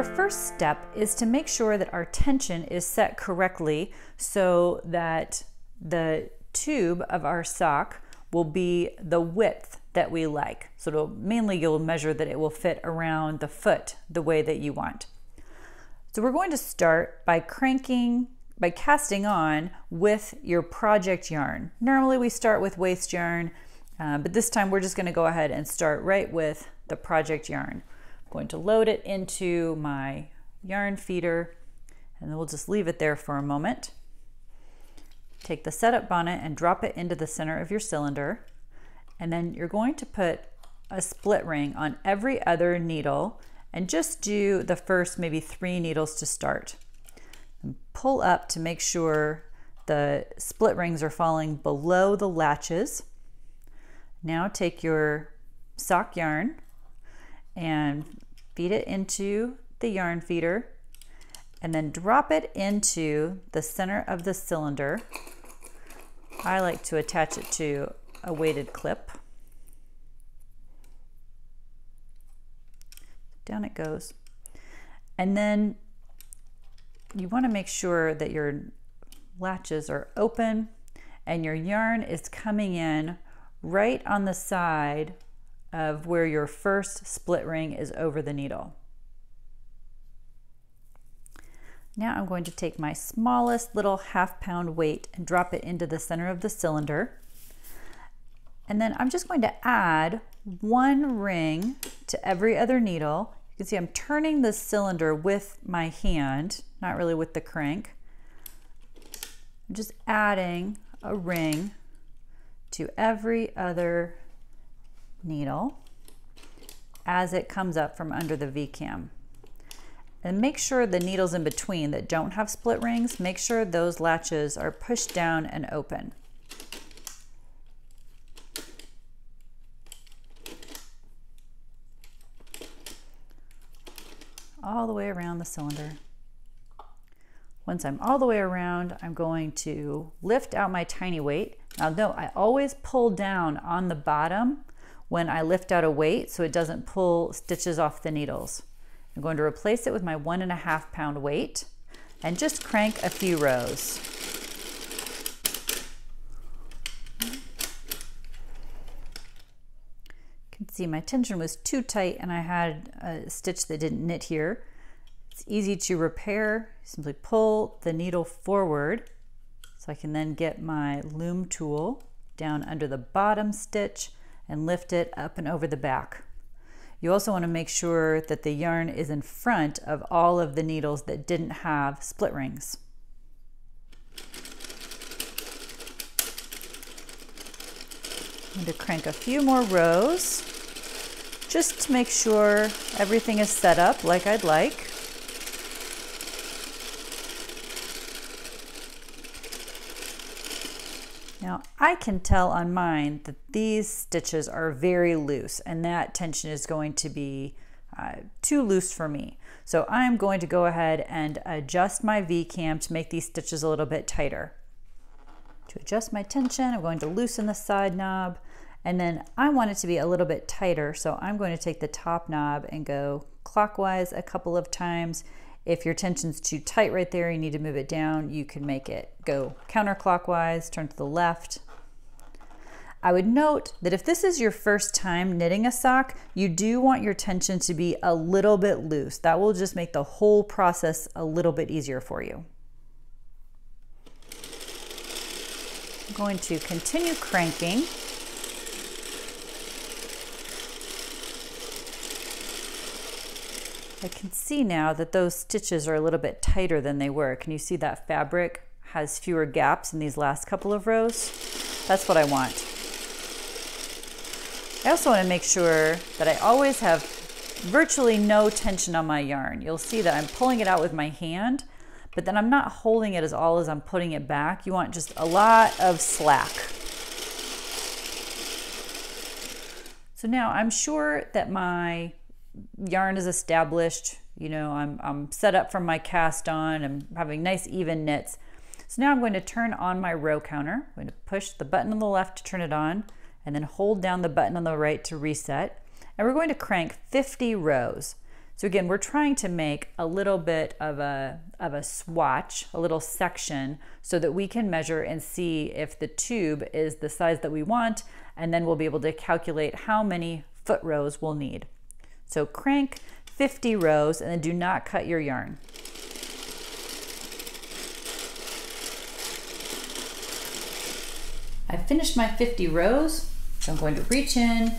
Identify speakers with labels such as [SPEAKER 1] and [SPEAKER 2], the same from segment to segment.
[SPEAKER 1] our first step is to make sure that our tension is set correctly so that the tube of our sock will be the width that we like. So mainly you'll measure that it will fit around the foot the way that you want. So we're going to start by casting on with your project yarn. Normally we start with waste yarn, but this time we're just going to go ahead and start right with the project yarn. I'm going to load it into my yarn feeder, and then we'll just leave it there for a moment. Take the setup bonnet and drop it into the center of your cylinder, and then you're going to put a split ring on every other needle and just do the first maybe 3 needles to start. And pull up to make sure the split rings are falling below the latches. Now take your sock yarn and feed it into the yarn feeder, and then drop it into the center of the cylinder. I like to attach it to a weighted clip. Down it goes. And then you want to make sure that your latches are open and your yarn is coming in right on the side of where your first split ring is over the needle. Now I'm going to take my smallest little half-pound weight and drop it into the center of the cylinder. And then I'm just going to add 1 ring to every other needle. You can see I'm turning the cylinder with my hand, not really with the crank. I'm just adding a ring to every other needle as it comes up from under the V-cam. And make sure the needles in between that don't have split rings, make sure those latches are pushed down and open. All the way around the cylinder. Once I'm all the way around, I'm going to lift out my tiny weight. Now note, I always pull down on the bottom when I lift out a weight so it doesn't pull stitches off the needles. I'm going to replace it with my 1.5 pound weight and just crank a few rows. You can see my tension was too tight and I had a stitch that didn't knit here. It's easy to repair. Simply pull the needle forward so I can then get my loom tool down under the bottom stitch and lift it up and over the back. You also want to make sure that the yarn is in front of all of the needles that didn't have split rings. I'm going to crank a few more rows just to make sure everything is set up like I'd like. Now I can tell on mine that these stitches are very loose and that tension is going to be too loose for me. So I'm going to go ahead and adjust my V-cam to make these stitches a little bit tighter. To adjust my tension, I'm going to loosen the side knob, and then I want it to be a little bit tighter, so I'm going to take the top knob and go clockwise a couple of times. If your tension's too tight right there, you need to move it down, you can make it go counterclockwise, turn to the left. I would note that if this is your first time knitting a sock, you do want your tension to be a little bit loose. That will just make the whole process a little bit easier for you. I'm going to continue cranking. I can see now that those stitches are a little bit tighter than they were. Can you see that fabric has fewer gaps in these last couple of rows? That's what I want. I also want to make sure that I always have virtually no tension on my yarn. You'll see that I'm pulling it out with my hand, but then I'm not holding it as I'm putting it back. You want just a lot of slack. So now I'm sure that my yarn is established. You know, I'm set up from my cast on. I'm having nice even knits. So now I'm going to turn on my row counter. I'm going to push the button on the left to turn it on, and then hold down the button on the right to reset. And we're going to crank 50 rows. So again, we're trying to make a little bit of a swatch, a little section, so that we can measure and see if the tube is the size that we want, and then we'll be able to calculate how many foot rows we'll need. So crank 50 rows and then do not cut your yarn. I've finished my 50 rows, so I'm going to reach in,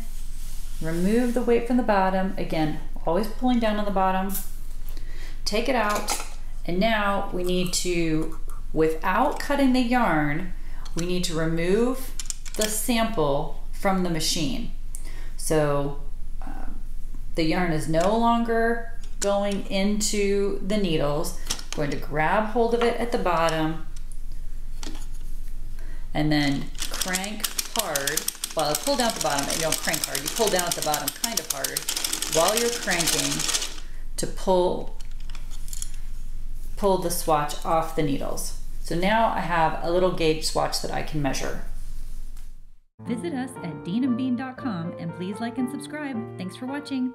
[SPEAKER 1] remove the weight from the bottom, again, always pulling down on the bottom, take it out, and now we need to, without cutting the yarn, we need to remove the sample from the machine. So the yarn is no longer going into the needles. I'm going to grab hold of it at the bottom and then crank hard. Well, I pull down at the bottom, and you don't crank hard. You pull down at the bottom kind of hard while you're cranking to pull the swatch off the needles. So now I have a little gauge swatch that I can measure. Visit us at deanandbean.com and please like and subscribe. Thanks for watching.